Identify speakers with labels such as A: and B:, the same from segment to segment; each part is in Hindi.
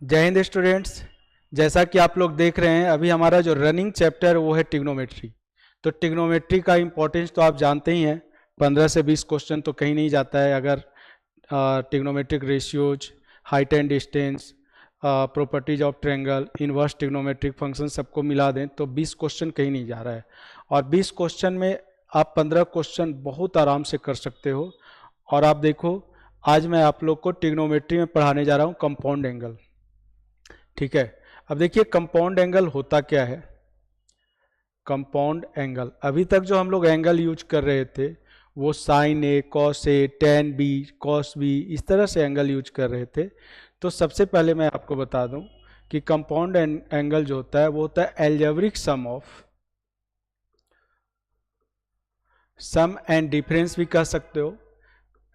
A: जय हिंद स्टूडेंट्स। जैसा कि आप लोग देख रहे हैं अभी हमारा जो रनिंग चैप्टर वो है ट्रिग्नोमेट्री। तो ट्रिग्नोमेट्री का इम्पोर्टेंस तो आप जानते ही हैं, 15 से 20 क्वेश्चन तो कहीं नहीं जाता है। अगर trigonometric ratios, height and distance, properties of triangle, inverse trigonometric function सबको मिला दें तो 20 क्वेश्चन कहीं नहीं जा रहा है। और 20 क्वेश्चन में आप 15 क्वेश्चन बहुत आराम से कर सकते हो। और आप देखो, आज मैं आप लोग को ट्रिग्नोमेट्री में पढ़ाने जा रहा हूँ कंपाउंड एंगल। ठीक है, अब देखिए कंपाउंड एंगल होता क्या है। कंपाउंड एंगल, अभी तक जो हम लोग एंगल यूज कर रहे थे वो sign A, cos A, ten B, cos B, इस तरह से एंगल यूज कर रहे थे। तो सबसे पहले मैं आपको बता दूं कि कंपाउंड एंगल जो होता है वो होता है algebraic sum of, sum and difference भी कह सकते हो,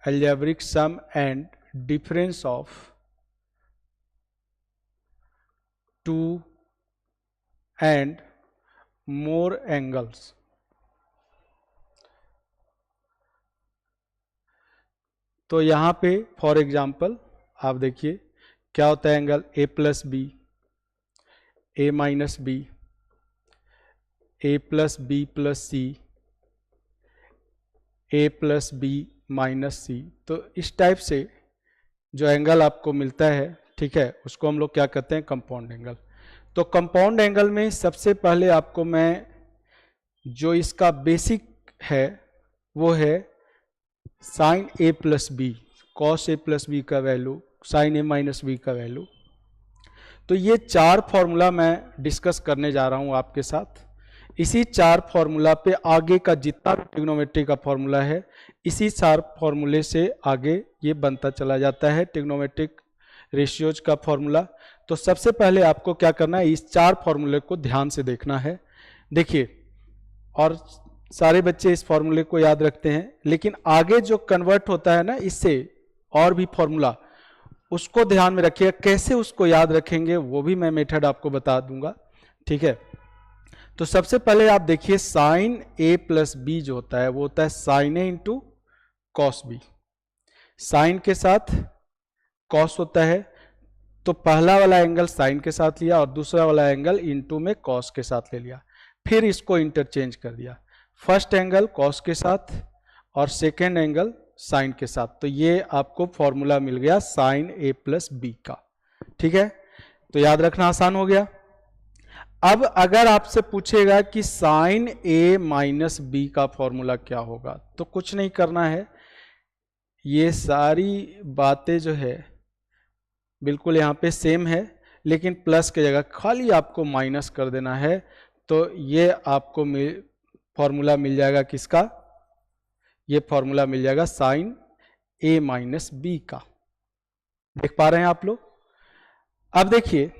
A: algebraic sum and difference of two and more angles. तो यहां पे फॉर एग्जांपल आप देखिए क्या होता है angle A plus B, A minus B, A plus B plus C, A plus B minus C. तो इस टाइप से जो एंगल आपको मिलता है, ठीक है, उसको हम लोग क्या कहते हैं, कंपाउंड एंगल। तो कंपाउंड एंगल में सबसे पहले आपको मैं जो इसका बेसिक है वो है sine A plus B, cos A plus B का value, sign A minus B का वैल्यू। तो ये चार फॉर्मूला मैं डिस्कस करने जा रहा हूं आपके साथ। इसी चार फॉर्मूला पे आगे का जितना भी ट्रिग्नोमेट्री का फॉर्मूला है, इसी चार फॉर्मूले से आगे ये बनता चला जाता है ट्रिग्नोमेट्रिक रेशियोज का फॉर्मूला। तो सबसे पहले आपको क्या करना है, इस चार फॉर्मूले को ध्यान से देखना है। देखिए, और सारे बच्चे इस फॉर्मूले को याद रखते हैं, लेकिन आगे जो कन्वर्ट होता है ना इससे और भी फॉर्मूला, उसको ध्यान में रखिएगा। कैसे उसको याद रखेंगे वो भी मैं मेथड आपको बता दूंगा, ठीक है। तो सबसे पहले आप देखिए साइन ए प्लस बी जो होता है वो होता है sine A into cos B. Sign के साथ कॉस होता है, तो पहला वाला एंगल साइन के साथ लिया और दूसरा वाला एंगल इंटू में कॉस के साथ ले लिया, फिर इसको इंटरचेंज कर दिया। फर्स्ट एंगल कॉस के साथ और सेकेंड एंगल साइन के साथ। तो ये आपको फॉर्मूला मिल गया साइन ए प्लस बी का, ठीक है। तो याद रखना आसान हो गया। अब अगर आपसे पूछेगा कि साइन ए माइनस बी का फॉर्मूला क्या होगा, तो कुछ नहीं करना है, ये सारी बातें जो है बिल्कुल यहाँ पे सेम है, लेकिन प्लस की जगह खाली आपको माइनस कर देना है। तो ये आपको फॉर्मूला मिल जाएगा किसका, ये फॉर्मूला मिल जाएगा साइन ए माइनस बी का। देख पा रहे हैं आप लोग। अब देखिए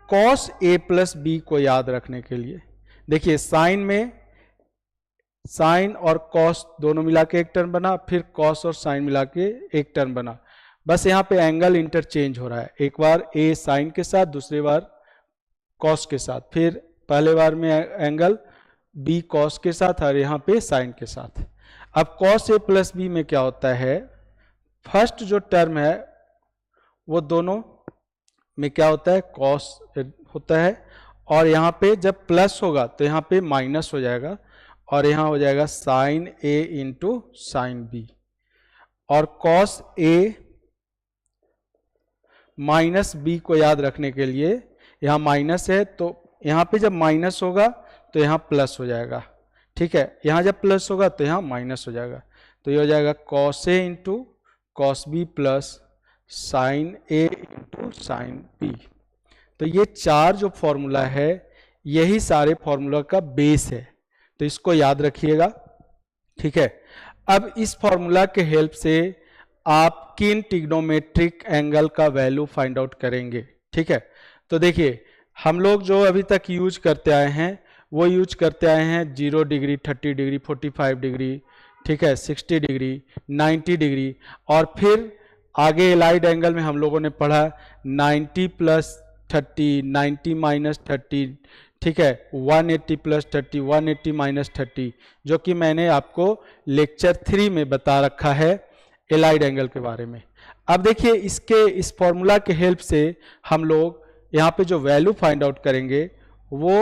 A: कॉस ए प्लस बी को याद रखने के लिए, देखिए साइन में साइन और कॉस दोनों मिला के एक टर्म बना, फिर कॉस और साइन मिला के एक टर्म बना। बस यहाँ पे एंगल इंटरचेंज हो रहा है, एक बार ए साइन के साथ, दूसरी बार कॉस के साथ, फिर पहले बार में एंगल बी कॉस के साथ और यहाँ पे साइन के साथ। अब कॉस ए प्लस बी में क्या होता है, फर्स्ट जो टर्म है वो दोनों में क्या होता है, कॉस होता है, और यहाँ पे जब प्लस होगा तो यहाँ पे माइनस हो जाएगा और यहाँ हो जाएगा sign A into sine B. और कॉस ए माइनस बी को याद रखने के लिए, यहाँ माइनस है तो यहाँ पे जब माइनस होगा तो यहाँ प्लस हो जाएगा, ठीक है। यहाँ जब प्लस होगा तो यहाँ माइनस हो जाएगा। तो ये हो जाएगा cos A into cos B plus sine A into sine B. तो ये चार जो फॉर्मूला है यही सारे फॉर्मूला का बेस है, तो इसको याद रखिएगा, ठीक है। अब इस फॉर्मूला के हेल्प से आप किन ट्रिग्नोमेट्रिक एंगल का वैल्यू फाइंड आउट करेंगे, ठीक है। तो देखिए हम लोग जो अभी तक यूज करते आए हैं वो यूज करते आए हैं 0 डिग्री, 30 डिग्री, 45 डिग्री, ठीक है, 60 डिग्री, 90 डिग्री, और फिर आगे एलाइड एंगल में हम लोगों ने पढ़ा 90 प्लस 30, 90 माइनस 30, ठीक है, 180 प्लस 30, 180 माइनस 30, जो कि मैंने आपको लेक्चर 3 में बता रखा है। एलाइड एंगल के बारे में। अब देखिए इस फॉर्मूला के हेल्प से हम लोग यहाँ पे जो वैल्यू फाइंड आउट करेंगे वो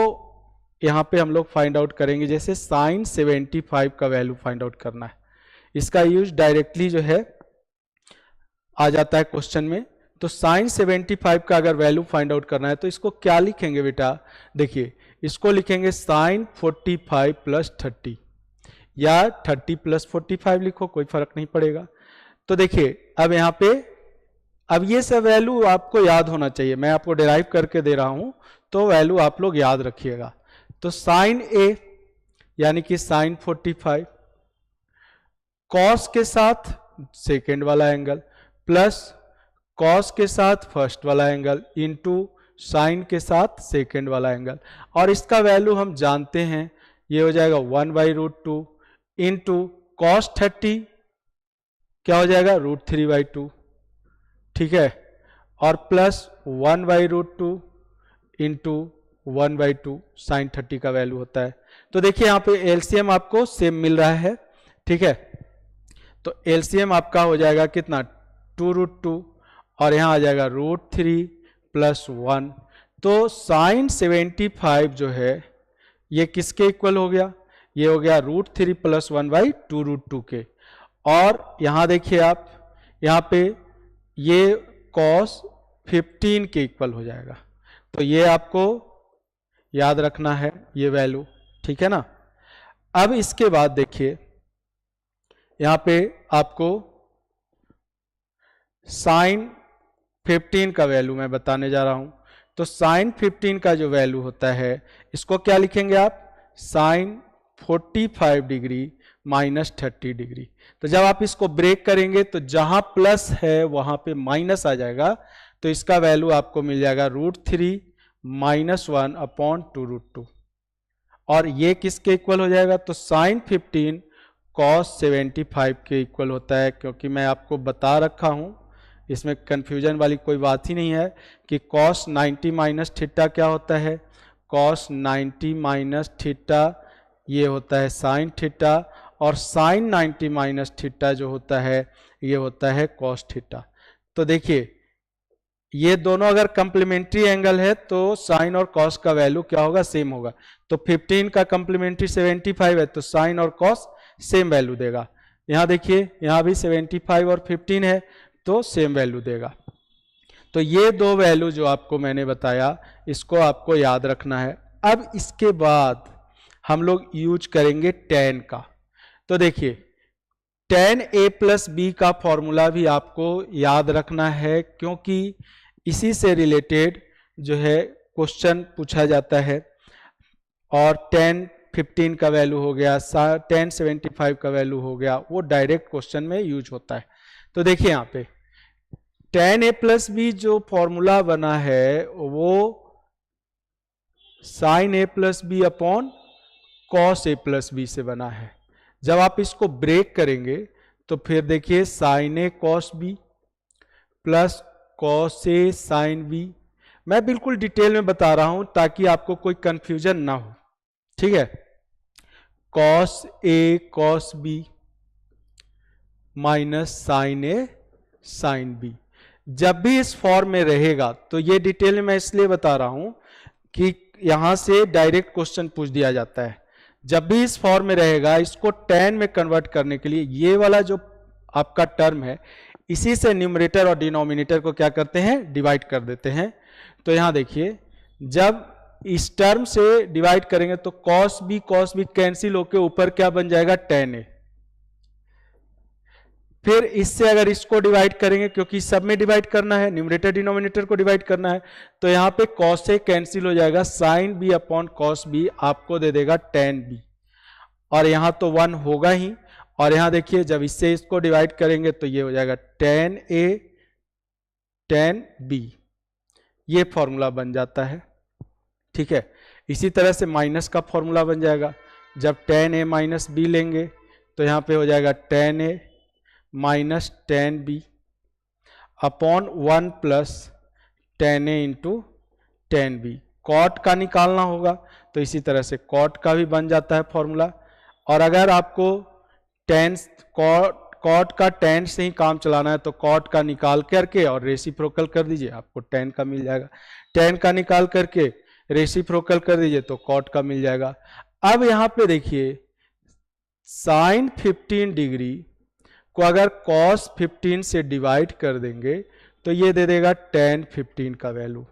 A: यहाँ पे हम लोग फाइंड आउट करेंगे, जैसे साइन 75 का वैल्यू फाइंड आउट करना है। इसका यूज डायरेक्टली जो है आ जाता है क्वेश्चन में। तो साइन 75 का अगर वैल्यू फाइंड आउट करना है तो इसको क्या लिखेंगे बेटा, देखिए इसको लिखेंगे साइन 45 प्लस 30 या 30 प्लस 45 लिखो, कोई फर्क नहीं पड़ेगा। तो देखिए अब यहाँ पे अब ये सब वैल्यू आपको याद होना चाहिए, मैं आपको डिराइव करके दे रहा हूं तो वैल्यू आप लोग याद रखिएगा। तो साइन ए यानी कि साइन 45 कॉस के साथ सेकेंड वाला एंगल प्लस कॉस के साथ फर्स्ट वाला एंगल इंटू साइन के साथ सेकेंड वाला एंगल, और इसका वैल्यू हम जानते हैं ये हो जाएगा 1/√2 इंटू कॉस 30 क्या हो जाएगा √3/2, ठीक है, और प्लस 1/√2 इंटू 1/2 साइन 30 का वैल्यू होता है। तो देखिए यहाँ पे एलसीएम आपको सेम मिल रहा है, ठीक है। तो एलसीएम आपका हो जाएगा कितना 2√2 और यहाँ आ जाएगा √3 प्लस 1। तो साइन 75 जो है ये किसके इक्वल हो गया, ये हो गया √3 प्लस 1/2√2 के। और यहाँ देखिए आप यहाँ पे ये कॉस 15 के इक्वल हो जाएगा। तो ये आपको याद रखना है ये वैल्यू, ठीक है ना। अब इसके बाद देखिए यहाँ पे आपको साइन 15 का वैल्यू मैं बताने जा रहा हूं। तो साइन 15 का जो वैल्यू होता है इसको क्या लिखेंगे आप, साइन 45 डिग्री माइनस 30 डिग्री। तो जब आप इसको ब्रेक करेंगे तो जहां प्लस है वहां पे माइनस आ जाएगा, तो इसका वैल्यू आपको मिल जाएगा √3 माइनस 1/2√2। और ये किसके इक्वल हो जाएगा, तो साइन 15 कॉस 75 के इक्वल होता है, क्योंकि मैं आपको बता रखा हूं इसमें कंफ्यूजन वाली कोई बात ही नहीं है कि कॉस 90 माइनस थीटा क्या होता है, कॉस 90 माइनस थीटा ये होता है साइन थीटा, और साइन 90 माइनस थीटा जो होता है ये होता है कॉस थीटा। तो देखिए ये दोनों अगर कंप्लीमेंट्री एंगल है तो साइन और कॉस का वैल्यू क्या होगा, सेम होगा। तो 15 का कंप्लीमेंट्री 75 है तो साइन और कॉस सेम वैल्यू देगा। यहाँ देखिए यहाँ भी 75 और 15 है तो सेम वैल्यू देगा। तो ये दो वैल्यू जो आपको मैंने बताया इसको आपको याद रखना है। अब इसके बाद हम लोग यूज करेंगे tan का। तो देखिए tan a प्लस बी का फॉर्मूला भी आपको याद रखना है, क्योंकि इसी से रिलेटेड जो है क्वेश्चन पूछा जाता है। और tan 15 का वैल्यू हो गया, tan 75 का वैल्यू हो गया, वो डायरेक्ट क्वेश्चन में यूज होता है। तो देखिए यहाँ पे tan a प्लस बी जो फॉर्मूला बना है वो sine a plus B upon cos a plus B से बना है। जब आप इसको ब्रेक करेंगे तो फिर देखिए sine a cos b plus cos a sine b। मैं बिल्कुल डिटेल में बता रहा हूं ताकि आपको कोई कंफ्यूजन ना हो, ठीक है। Cos a cos b minus sine a sine b। जब भी इस फॉर्म में रहेगा तो ये डिटेल में मैं इसलिए बता रहा हूं कि यहां से डायरेक्ट क्वेश्चन पूछ दिया जाता है। जब भी इस फॉर्म में रहेगा इसको tan में कन्वर्ट करने के लिए ये वाला जो आपका टर्म है इसी से न्यूमरेटर और डिनोमिनेटर को क्या करते हैं, डिवाइड कर देते हैं। तो यहां देखिए जब इस टर्म से डिवाइड करेंगे तो कॉस बी कैंसिल होकर ऊपर क्या बन जाएगा, tan a। फिर इससे अगर इसको डिवाइड करेंगे, क्योंकि सब में डिवाइड करना है, न्यूमरेटर डिनोमिनेटर को डिवाइड करना है, तो यहां पे कॉस ए कैंसिल हो जाएगा, sine B upon cos B आपको दे देगा tan b। और यहां तो 1 होगा ही, और यहां देखिए जब इससे इसको डिवाइड करेंगे तो ये हो जाएगा tan a tan b। ये फॉर्मूला बन जाता है, ठीक है। इसी तरह से माइनस का फॉर्मूला बन जाएगा। जब tan a माइनस b लेंगे तो यहां पे हो जाएगा tan a minus tan b upon 1 plus tan a into tan b। Cot का निकालना होगा तो इसी तरह से कॉट का भी बन जाता है फॉर्मूला। और अगर आपको कॉट का tan से ही काम चलाना है, तो कॉट का निकाल करके और रेसिप्रोकल कर दीजिए, आपको tan का मिल जाएगा। tan का निकाल करके रेसिप्रोकल कर दीजिए तो कॉट का मिल जाएगा। अब यहां पे देखिए साइन 15 डिग्री को अगर cos 15 से डिवाइड कर देंगे तो ये दे देगा tan 15 का वैल्यू,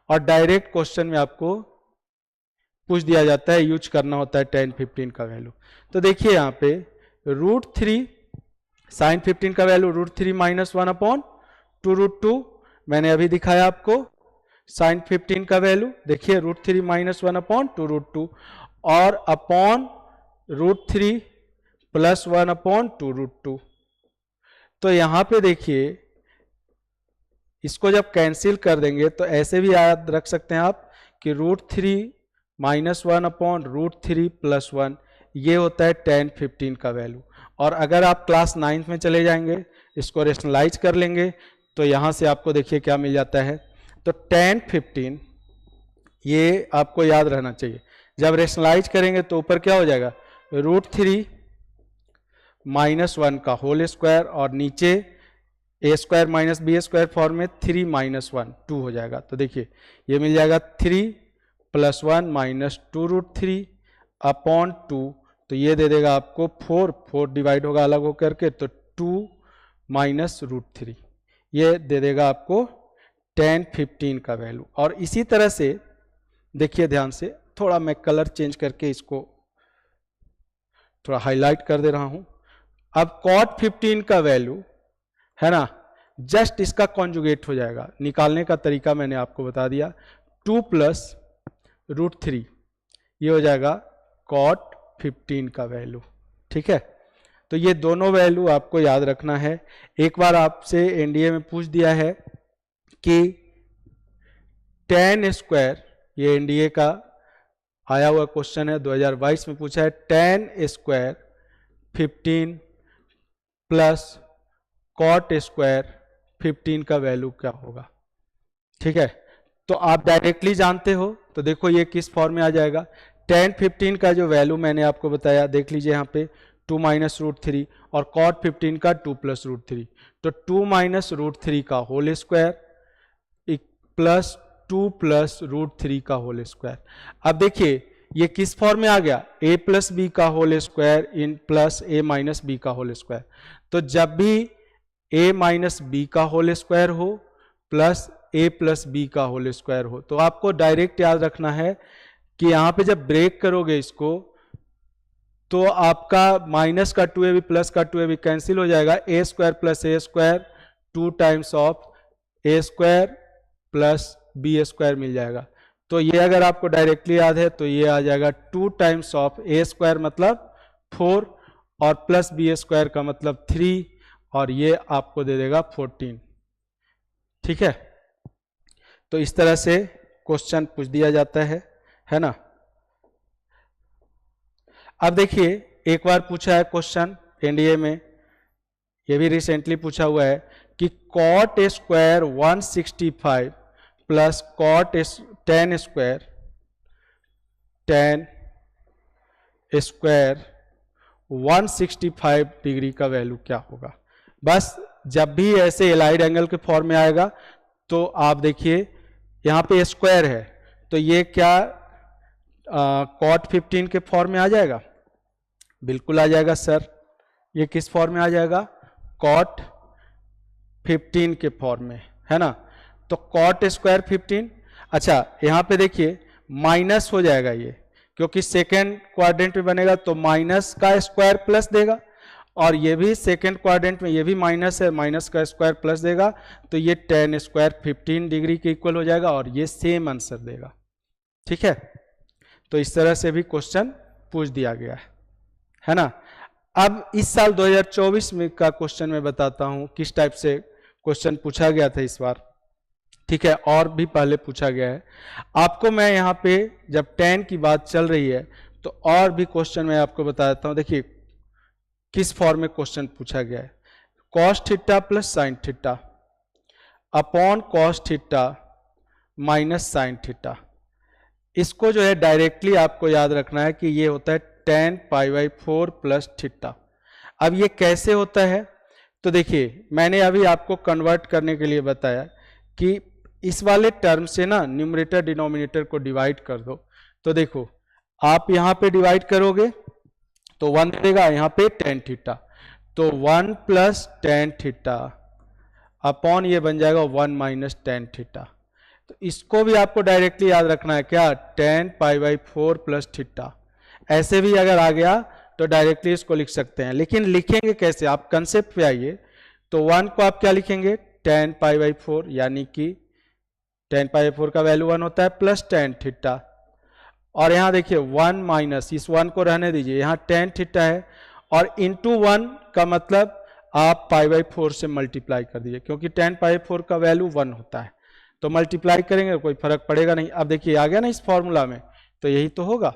A: और डायरेक्ट क्वेश्चन में आपको पूछ दिया जाता है, यूज करना होता है tan 15 का वैल्यू। तो देखिए यहाँ पे √3 साइन 15 का वैल्यू √3 माइनस 1/2 मैंने अभी दिखाया आपको साइन 15 का वैल्यू, देखिए √3 माइनस 1/2 और अपॉन √3 प्लस 1/2। तो यहां पे देखिए इसको जब कैंसिल कर देंगे तो ऐसे भी याद रख सकते हैं आप कि √3 माइनस 1/√3 प्लस 1 ये होता है tan 15 का वैल्यू। और अगर आप क्लास 9th में चले जाएंगे, इसको रेशनलाइज कर लेंगे तो यहां से आपको देखिए क्या मिल जाता है। तो tan 15 ये आपको याद रहना चाहिए, जब रेशनलाइज करेंगे तो ऊपर क्या हो जाएगा √3 माइनस 1 का होल स्क्वायर और नीचे a square minus B square form में 3 माइनस 1 2 हो जाएगा। तो देखिए ये मिल जाएगा 3 प्लस 1 माइनस 2√3 अपॉन 2, तो ये दे देगा आपको 4 डिवाइड होगा अलग होकर के, तो 2 माइनस √3 ये दे देगा आपको tan 15 का वैल्यू। और इसी तरह से देखिए ध्यान से, थोड़ा मैं कलर चेंज करके इसको थोड़ा हाईलाइट कर दे रहा हूं। अब cot 15 का वैल्यू है ना, जस्ट इसका कॉन्जुगेट हो जाएगा। निकालने का तरीका मैंने आपको बता दिया, 2 प्लस √3 ये हो जाएगा cot 15 का वैल्यू। ठीक है, तो ये दोनों वैल्यू आपको याद रखना है। एक बार आपसे एनडीए में पूछ दिया है कि tan स्क्वायर, ये एनडीए का आया हुआ क्वेश्चन है, 2022 में पूछा है, tan square 15 plus cot square 15 का वैल्यू क्या होगा। ठीक है, तो आप डायरेक्टली जानते हो, तो देखो ये किस फॉर्म में आ जाएगा। tan 15 का जो वैल्यू मैंने आपको बताया, देख लीजिए यहाँ पे 2 माइनस √3 और cot 15 का 2 प्लस √3, तो 2 माइनस √3 का होल स्क्वायर प्लस 2 प्लस √3 का होल स्क्वायर। अब देखिए ये किस फॉर्म में आ गया, a प्लस बी का whole square in plus a minus B का होल स्क्वायर। तो जब भी a माइनस बी का होल स्क्वायर हो प्लस a प्लस बी का होल स्क्वायर हो, तो आपको डायरेक्ट याद रखना है कि यहां पे जब ब्रेक करोगे इसको तो आपका माइनस का 2ab प्लस का 2ab कैंसिल हो जाएगा, a square plus a square 2 times of a square plus B square मिल जाएगा। तो ये अगर आपको डायरेक्टली याद है तो ये आ जाएगा 2 टाइम्स ऑफ a स्क्वायर मतलब 4 और प्लस बी स्क्वायर का मतलब 3 और ये आपको दे देगा 14। ठीक है, तो इस तरह से क्वेश्चन पूछ दिया जाता है ना। अब देखिए एक बार पूछा है क्वेश्चन एनडीए में, ये भी रिसेंटली पूछा हुआ है कि cot square 165 plus cot tan square 165 degree का वैल्यू क्या होगा। बस जब भी ऐसे एलाइड एंगल के फॉर्म में आएगा तो आप देखिए यहाँ पे स्क्वायर है, तो ये क्या cot 15 के फॉर्म में आ जाएगा, बिल्कुल आ जाएगा सर। ये किस फॉर्म में आ जाएगा, cot 15 के फॉर्म में, है ना। तो cot स्क्वायर 15, अच्छा यहाँ पे देखिए माइनस हो जाएगा ये, क्योंकि सेकेंड क्वाड्रेंट में बनेगा तो माइनस का स्क्वायर प्लस देगा, और ये भी सेकेंड क्वाड्रेंट में ये भी माइनस है, माइनस का स्क्वायर प्लस देगा, तो ये tan स्क्वायर 15 डिग्री के इक्वल हो जाएगा और ये सेम आंसर देगा। ठीक है, तो इस तरह से भी क्वेश्चन पूछ दिया गया है ना। अब इस साल 2024 में का क्वेश्चन मैं बताता हूं किस टाइप से क्वेश्चन पूछा गया था इस बार। ठीक है, और भी पहले पूछा गया है आपको। मैं यहाँ पे जब tan की बात चल रही है तो और भी क्वेश्चन मैं आपको बता देता हूं। देखिए किस फॉर्म में क्वेश्चन पूछा गया है, cos theta plus sine theta upon cos theta minus sine theta. इसको जो है डायरेक्टली आपको याद रखना है कि ये होता है tan π/4 प्लस थीटा। अब ये कैसे होता है, तो देखिए मैंने अभी आपको कन्वर्ट करने के लिए बताया कि इस वाले टर्म से ना न्यूमरेटर डिनोमिनेटर को डिवाइड कर दो। तो देखो आप यहां पे डिवाइड करोगे तो 1 देगा, यहां पे tan थीटा, तो 1 प्लस tan थीटा अपॉन ये बन जाएगा 1 माइनस tan थीटा। तो इसको भी आपको डायरेक्टली याद रखना है क्या, tan pi by 4 plus theta. ऐसे भी अगर आ गया तो डायरेक्टली इसको लिख सकते हैं, लेकिन लिखेंगे कैसे, आप कंसेप्ट पे आइए। तो 1 को आप क्या लिखेंगे, tan पाई बाई 4, यानी कि tan पाई बाई 4 का वैल्यू 1 होता है, प्लस tan थीटा। और यहां देखिए 1 माइनस, इस 1 को रहने दीजिए, यहां tan थीटा है, और इंटू 1 का मतलब आप पाई बाई 4 से मल्टीप्लाई कर दीजिए, क्योंकि tan पाई बाई 4 का वैल्यू 1 होता है, तो मल्टीप्लाई करेंगे तो कोई फर्क पड़ेगा नहीं। अब देखिए आ गया ना इस फॉर्मूला में, तो यही तो होगा,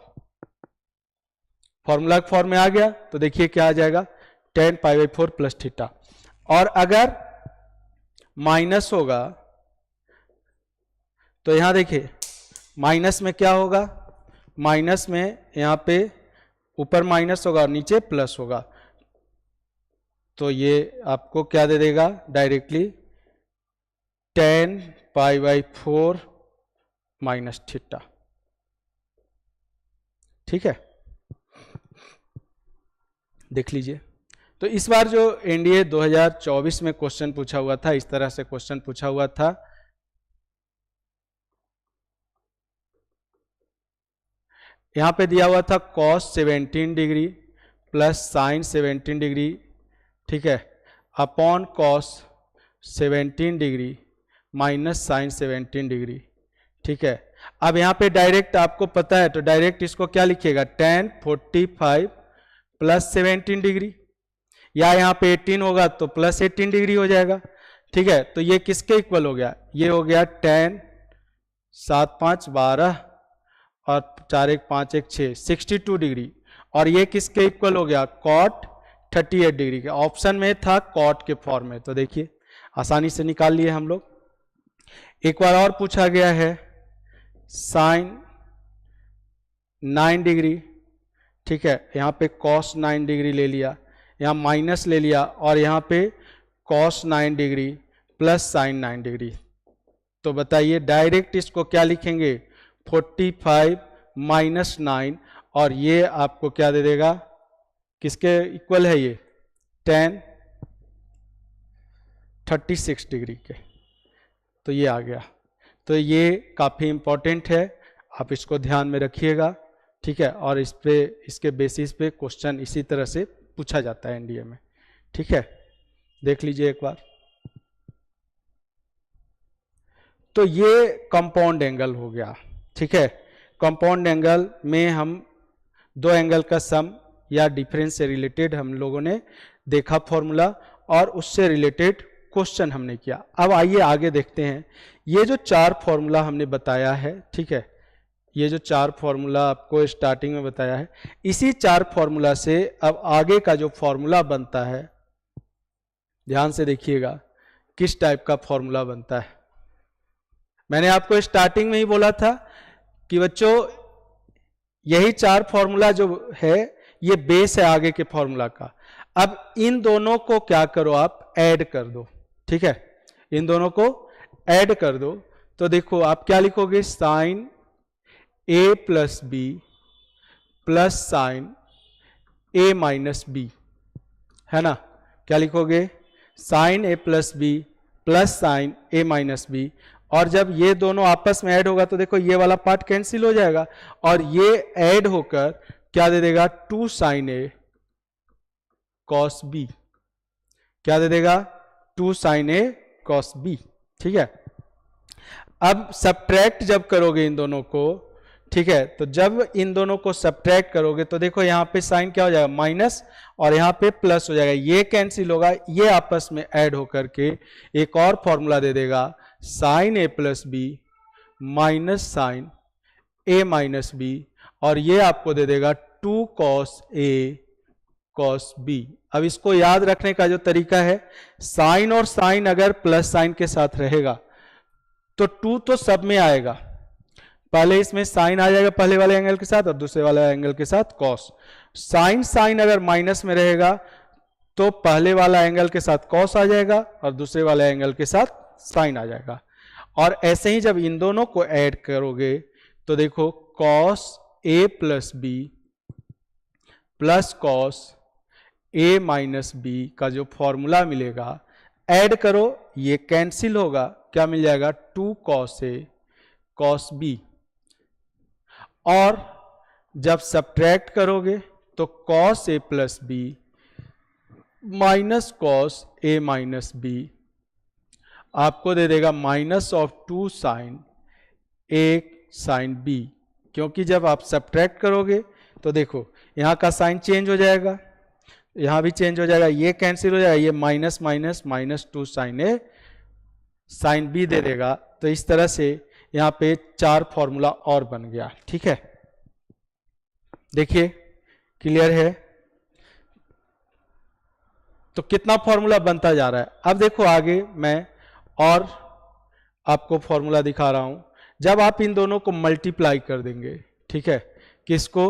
A: फॉर्मूला फॉर्म में आ गया। तो देखिए क्या आ जाएगा, tan pi by 4 plus theta. और अगर माइनस होगा तो यहां देखिए माइनस में क्या होगा, माइनस में यहां पे ऊपर माइनस होगा और नीचे प्लस होगा, तो ये आपको क्या दे देगा directly, tan pi by 4 minus theta. ठीक है, देख लीजिए। तो इस बार जो एनडीए 2024 में क्वेश्चन पूछा हुआ था, इस तरह से क्वेश्चन पूछा हुआ था। यहां पे दिया हुआ था cos 17 degree plus sine 17 degree, ठीक है, upon cos 17 degree minus sine 17 degree. ठीक है, अब यहां पे डायरेक्ट आपको पता है तो डायरेक्ट इसको क्या लिखिएगा, tan 45 प्लस 17 डिग्री, या यहां पे 18 होगा तो प्लस 18 डिग्री हो जाएगा। ठीक है, तो ये किसके इक्वल हो गया, ये हो गया tan 7 5 12 और 4 1 5 1 6 62 डिग्री, और ये किसके इक्वल हो गया, cot 38 डिग्री के। ऑप्शन में था cot के फॉर्म में, तो देखिए आसानी से निकाल लिए हम लोग। एक बार और पूछा गया है साइन 9 डिग्री, ठीक है, यहाँ पे cos 9 डिग्री ले लिया, यहाँ माइनस ले लिया, और यहाँ पे cos 9 degree plus sign 9 degree. तो बताइए डायरेक्ट इसको क्या लिखेंगे, 45 माइनस 9, और ये आपको क्या दे देगा, किसके इक्वल है ये, tan 36 डिग्री के। तो ये आ गया, तो ये काफ़ी इंपॉर्टेंट है, आप इसको ध्यान में रखिएगा। ठीक है, और इस पे इसके बेसिस पे क्वेश्चन इसी तरह से पूछा जाता है एनडीए में। ठीक है, देख लीजिए एक बार। तो ये कंपाउंड एंगल हो गया। ठीक है, कंपाउंड एंगल में हम दो एंगल का सम या डिफरेंस से रिलेटेड हम लोगों ने देखा फॉर्मूला, और उससे रिलेटेड क्वेश्चन हमने किया। अब आइए आगे देखते हैं, ये जो 4 फॉर्मूला हमने बताया है, ठीक है, ये जो 4 फॉर्मूला आपको स्टार्टिंग में बताया है, इसी 4 फॉर्मूला से अब आगे का जो फॉर्मूला बनता है, ध्यान से देखिएगा किस टाइप का फॉर्मूला बनता है। मैंने आपको स्टार्टिंग में ही बोला था कि बच्चों यही 4 फॉर्मूला जो है ये बेस है आगे के फॉर्मूला का। अब इन दोनों को क्या करो, आप ऐड कर दो। ठीक है, इन दोनों को ऐड कर दो, तो देखो आप क्या लिखोगे, sine a plus B plus sine a minus B, है ना, क्या लिखोगे, sine a plus B plus sine a minus B. और जब ये दोनों आपस में ऐड होगा तो देखो ये वाला पार्ट कैंसिल हो जाएगा, और ये ऐड होकर क्या दे देगा, 2 साइन a कॉस b, क्या दे देगा, 2 साइन a कॉस b। ठीक है, अब सब्ट्रैक्ट जब करोगे इन दोनों को, ठीक है, तो जब इन दोनों को सब्ट्रैक्ट करोगे तो देखो यहां पे साइन क्या हो जाएगा, माइनस, और यहां पे प्लस हो जाएगा, ये कैंसिल होगा, ये आपस में ऐड होकर के एक और फॉर्मूला दे देगा, sine a plus B minus sine a minus B, और ये आपको दे देगा 2 कॉस a कॉस b। अब इसको याद रखने का जो तरीका है, साइन और साइन अगर प्लस साइन के साथ रहेगा तो 2 तो सब में आएगा, पहले इसमें साइन आ जाएगा पहले वाले एंगल के साथ और दूसरे वाले एंगल के साथ कॉस। साइन साइन अगर माइनस में रहेगा तो पहले वाला एंगल के साथ कॉस आ जाएगा और दूसरे वाले एंगल के साथ साइन आ जाएगा। और ऐसे ही जब इन दोनों को ऐड करोगे तो देखो cos A plus B plus cos A minus B का जो फॉर्मूला मिलेगा, ऐड करो, ये कैंसिल होगा, क्या मिल जाएगा 2 कॉस ए कॉस बी। और जब सब्ट्रैक्ट करोगे तो cos A plus B minus cos A minus B आपको दे देगा minus of 2 sine A sine B. क्योंकि जब आप सब्ट्रैक्ट करोगे तो देखो यहाँ का साइन चेंज हो जाएगा, यहाँ भी चेंज हो जाएगा, ये कैंसिल हो जाएगा, ये minus minus minus 2 sine A sine B दे देगा। तो इस तरह से यहाँ पे 4 फॉर्मूला और बन गया। ठीक है, देखिए क्लियर है। तो कितना फॉर्मूला बनता जा रहा है। अब देखो आगे मैं और आपको फॉर्मूला दिखा रहा हूं। जब आप इन दोनों को मल्टीप्लाई कर देंगे, ठीक है, किसको,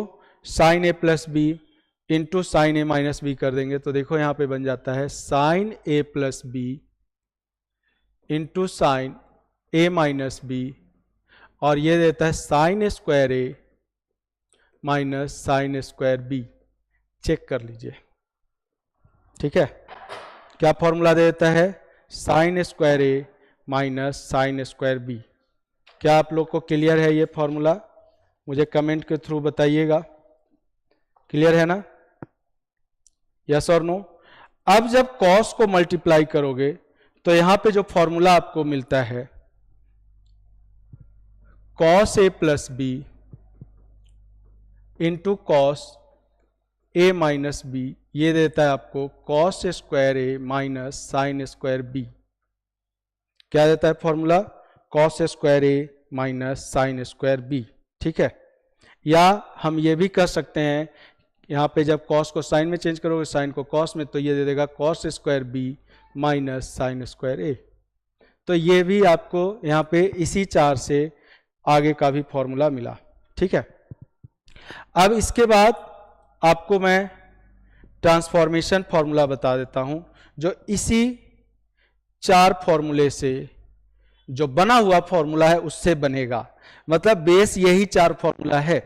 A: sine A plus B into sine A minus B कर देंगे, तो देखो यहां पे बन जाता है sine A plus B into sine A minus B, और ये देता है sine square A minus sine square B. Check कर लीजिए, ठीक है, क्या फॉर्मूला दे देता है, sine square A minus sine square B. क्या आप लोग को क्लियर है ये फॉर्मूला? मुझे कमेंट के थ्रू बताइएगा, क्लियर है ना, यस और नो। अब जब कॉस को मल्टीप्लाई करोगे तो यहां पे जो फॉर्मूला आपको मिलता है cos A plus B into cos A minus B, ये देता है आपको cos square A minus sine square B. क्या देता है formula, cos square A minus sine square B. ठीक है, या हम ये भी कर सकते हैं, यहाँ पे जब कॉस को साइन में चेंज करोगे, साइन को कॉस में, तो ये दे देगा cos square B minus sine square A. तो ये भी आपको यहाँ पे इसी 4 से आगे का भी फॉर्मूला मिला। ठीक है, अब इसके बाद आपको मैं ट्रांसफॉर्मेशन फॉर्मूला बता देता हूं, जो इसी 4 फॉर्मूले से जो बना हुआ फॉर्मूला है उससे बनेगा। मतलब बेस यही 4 फॉर्मूला है।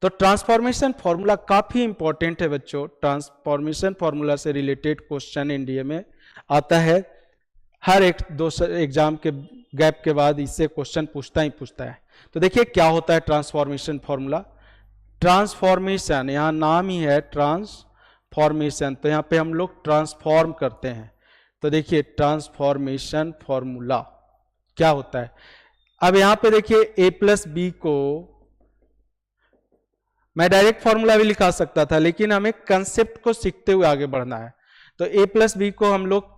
A: तो ट्रांसफॉर्मेशन फॉर्मूला काफी इंपॉर्टेंट है बच्चों। ट्रांसफॉर्मेशन फॉर्मूला से रिलेटेड क्वेश्चन एनडीए में आता है, हर एक 2 एग्जाम के गैप के बाद इससे क्वेश्चन पूछता ही पूछता है। तो देखिए क्या होता है ट्रांसफॉर्मेशन फॉर्मूला। ट्रांसफॉर्मेशन, यहाँ नाम ही है ट्रांसफॉर्मेशन, तो यहाँ पे हम लोग ट्रांसफॉर्म करते हैं। तो देखिए ट्रांसफॉर्मेशन फॉर्मूला क्या होता है। अब यहाँ पे देखिए ए प्लस बी को मैं डायरेक्ट फॉर्मूला भी लिखा सकता था, लेकिन हमें कंसेप्ट को सीखते हुए आगे बढ़ना है। तो ए प्लस बी को हम लोग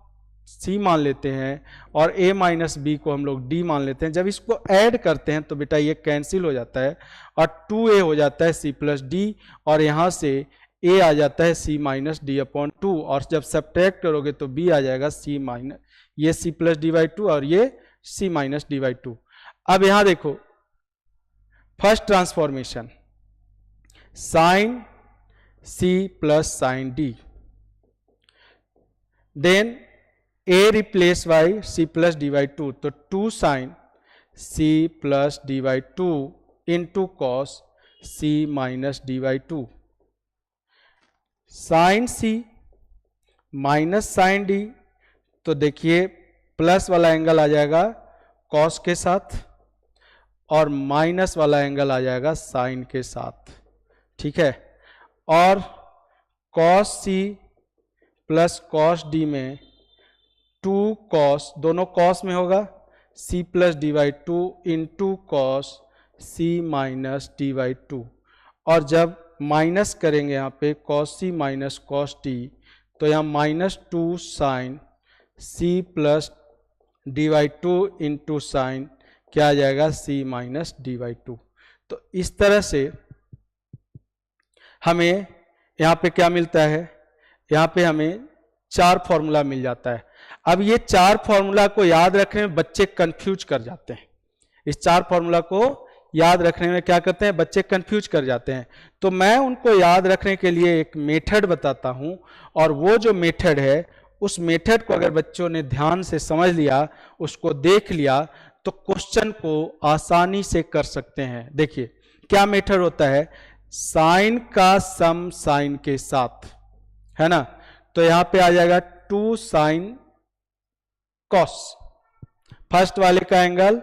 A: सी मान लेते हैं और ए माइनस बी को हम लोग डी मान लेते हैं। जब इसको ऐड करते हैं तो बेटा ये कैंसिल हो जाता है और 2a हो जाता है सी प्लस डी, और यहाँ से a आ जाता है सी माइनस डी अपॉन 2, और जब सब्ट्रैक्ट करोगे तो b आ जाएगा सी माइनस, ये सी प्लस डी बाई 2 और ये सी माइनस डी बाई 2। अब यहाँ देखो first transformation sine C plus sine D, then a replace by C plus D by 2, तो 2 sine C plus D by 2 into cos C minus D by 2, sine C minus sine D, तो देखिए प्लस वाला एंगल आ जाएगा कॉस के साथ और माइनस वाला एंगल आ जाएगा साइन के साथ। ठीक है, और cos C plus cos D में 2 कॉस, दोनों कॉस में होगा, C plus D by 2 into cos C minus D by 2, और जब माइनस करेंगे यहाँ पे cos C minus cos T, तो यहाँ minus 2 sine C plus D by 2 into sine क्या आ जाएगा सी माइनस डी बाई 2। तो इस तरह से हमें यहाँ पे क्या मिलता है, यहाँ पे हमें 4 फॉर्मूला मिल जाता है। अब ये 4 फॉर्मूला को याद रखने में बच्चे कंफ्यूज कर जाते हैं। इस 4 फॉर्मूला को याद रखने में क्या करते हैं, बच्चे कंफ्यूज कर जाते हैं। तो मैं उनको याद रखने के लिए एक मेथड बताता हूं, और वो जो मेथड है उस मेथड को अगर बच्चों ने ध्यान से समझ लिया, उसको देख लिया, तो क्वेश्चन को आसानी से कर सकते हैं। देखिए क्या मेथड होता है, साइन का सम साइन के साथ, है ना। तो यहां पे आ जाएगा 2 साइन कॉस, फर्स्ट वाले का एंगल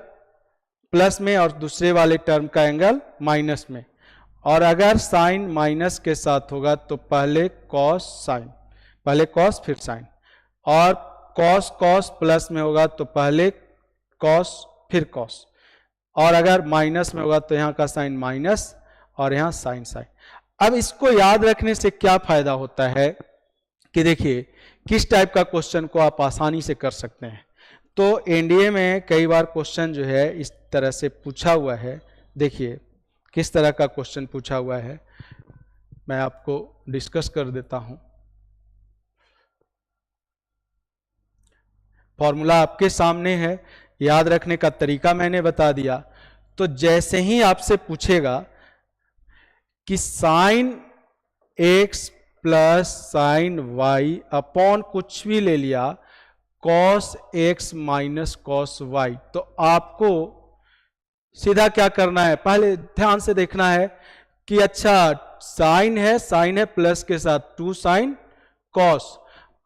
A: प्लस में और दूसरे वाले टर्म का एंगल माइनस में। और अगर साइन माइनस के साथ होगा तो पहले कॉस साइन, पहले कॉस फिर साइन, और कॉस कॉस प्लस में होगा तो पहले कॉस फिर कॉस, और अगर माइनस में होगा तो यहां का साइन माइनस और यहां साइन साइन। अब इसको याद रखने से क्या फायदा होता है कि देखिए किस टाइप का क्वेश्चन को आप आसानी से कर सकते हैं। तो एनडीए में कई बार क्वेश्चन जो है इस तरह से पूछा हुआ है। देखिए किस तरह का क्वेश्चन पूछा हुआ है, मैं आपको डिस्कस कर देता हूं। फॉर्मूला आपके सामने है, याद रखने का तरीका मैंने बता दिया। तो जैसे ही आपसे पूछेगा कि sine X plus sine Y upon कुछ भी ले लिया cos X minus cos Y, तो आपको सीधा क्या करना है, पहले ध्यान से देखना है कि अच्छा साइन है प्लस के साथ 2 साइन कॉस,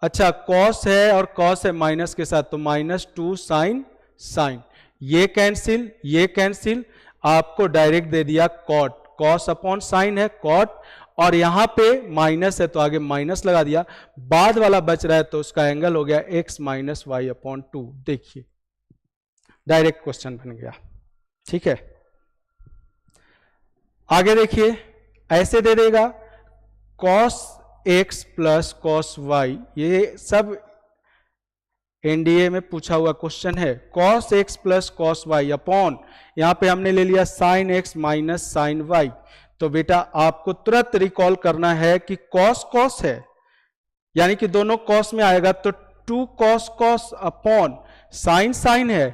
A: अच्छा कॉस है और कॉस है माइनस के साथ तो माइनस 2 साइन साइन, ये कैंसिल, आपको डायरेक्ट दे दिया कॉट, कॉस अपॉन साइन है कॉट, और यहां पे माइनस है तो आगे माइनस लगा दिया, बाद वाला बच रहा है तो उसका एंगल हो गया x माइनस वाई अपॉन 2। देखिए डायरेक्ट क्वेश्चन बन गया, ठीक है। आगे देखिए ऐसे दे देगा cos x plus cos Y, ये सब एनडीए में पूछा हुआ क्वेश्चन है। cos x plus cos Y upon, यहां पे हमने ले लिया sin x minus sine Y. तो बेटा आपको तुरंत रिकॉल करना है कि cos cos है, यानी कि दोनों cos में आएगा तो 2 cos cos upon sin sin है,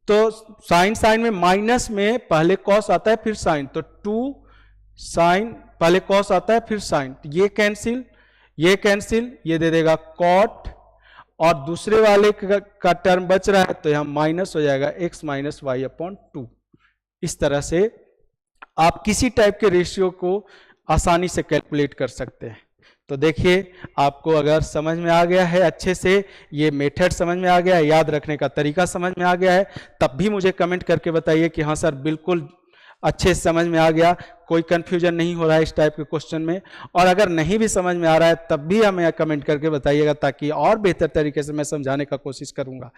A: तो sin sin में माइनस में पहले cos आता है फिर sin, तो 2 sin पहले cos आता है फिर sin, ये कैंसिल, ये दे देगा cot, और दूसरे वाले का टर्म बच रहा है तो यहां माइनस हो जाएगा x माइनस वाई अपॉन 2। इस तरह से आप किसी टाइप के रेशियो को आसानी से कैलकुलेट कर सकते हैं। तो देखिए आपको अगर समझ में आ गया है, अच्छे से ये मेथड समझ में आ गया है, याद रखने का तरीका समझ में आ गया है, तब भी मुझे कमेंट करके बताइए कि हाँ सर बिल्कुल अच्छे से समझ में आ गया, कोई कंफ्यूजन नहीं हो रहा है इस टाइप के क्वेश्चन में। और अगर नहीं भी समझ में आ रहा है तब भी हमें कमेंट करके बताइएगा, ताकि और बेहतर तरीके से मैं समझाने का कोशिश करूंगा।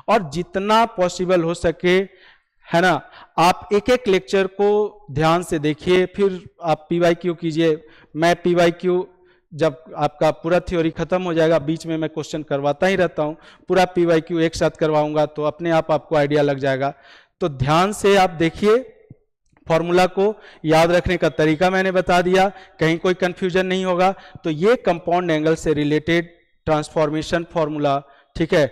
A: और जितना पॉसिबल हो सके, है ना, आप एक एक लेक्चर को ध्यान से देखिए, फिर आप PYQ कीजिए। मैं PYQ जब आपका पूरा थ्योरी खत्म हो जाएगा, बीच में मैं क्वेश्चन करवाता ही रहता हूँ, पूरा PYQ एक साथ करवाऊंगा तो अपने आप आपको आइडिया लग जाएगा। तो ध्यान से आप देखिए, फॉर्मूला को याद रखने का तरीका मैंने बता दिया, कहीं कोई कंफ्यूजन नहीं होगा। तो ये कंपाउंड एंगल से रिलेटेड ट्रांसफॉर्मेशन फॉर्मूला, ठीक है,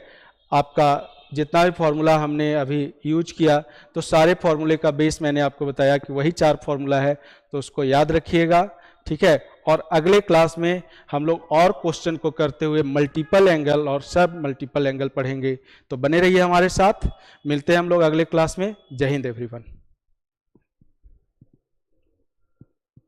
A: आपका जितना भी फॉर्मूला हमने अभी यूज किया तो सारे फॉर्मूले का बेस मैंने आपको बताया कि वही 4 फॉर्मूला है, तो उसको याद रखिएगा, ठीक है। और अगले क्लास में हम लोग और क्वेश्चन को करते हुए मल्टीपल एंगल और सब मल्टीपल एंगल पढ़ेंगे। तो बने रहिए हमारे साथ, मिलते हैं हम लोग अगले क्लास में। जय हिंद एवरीवन।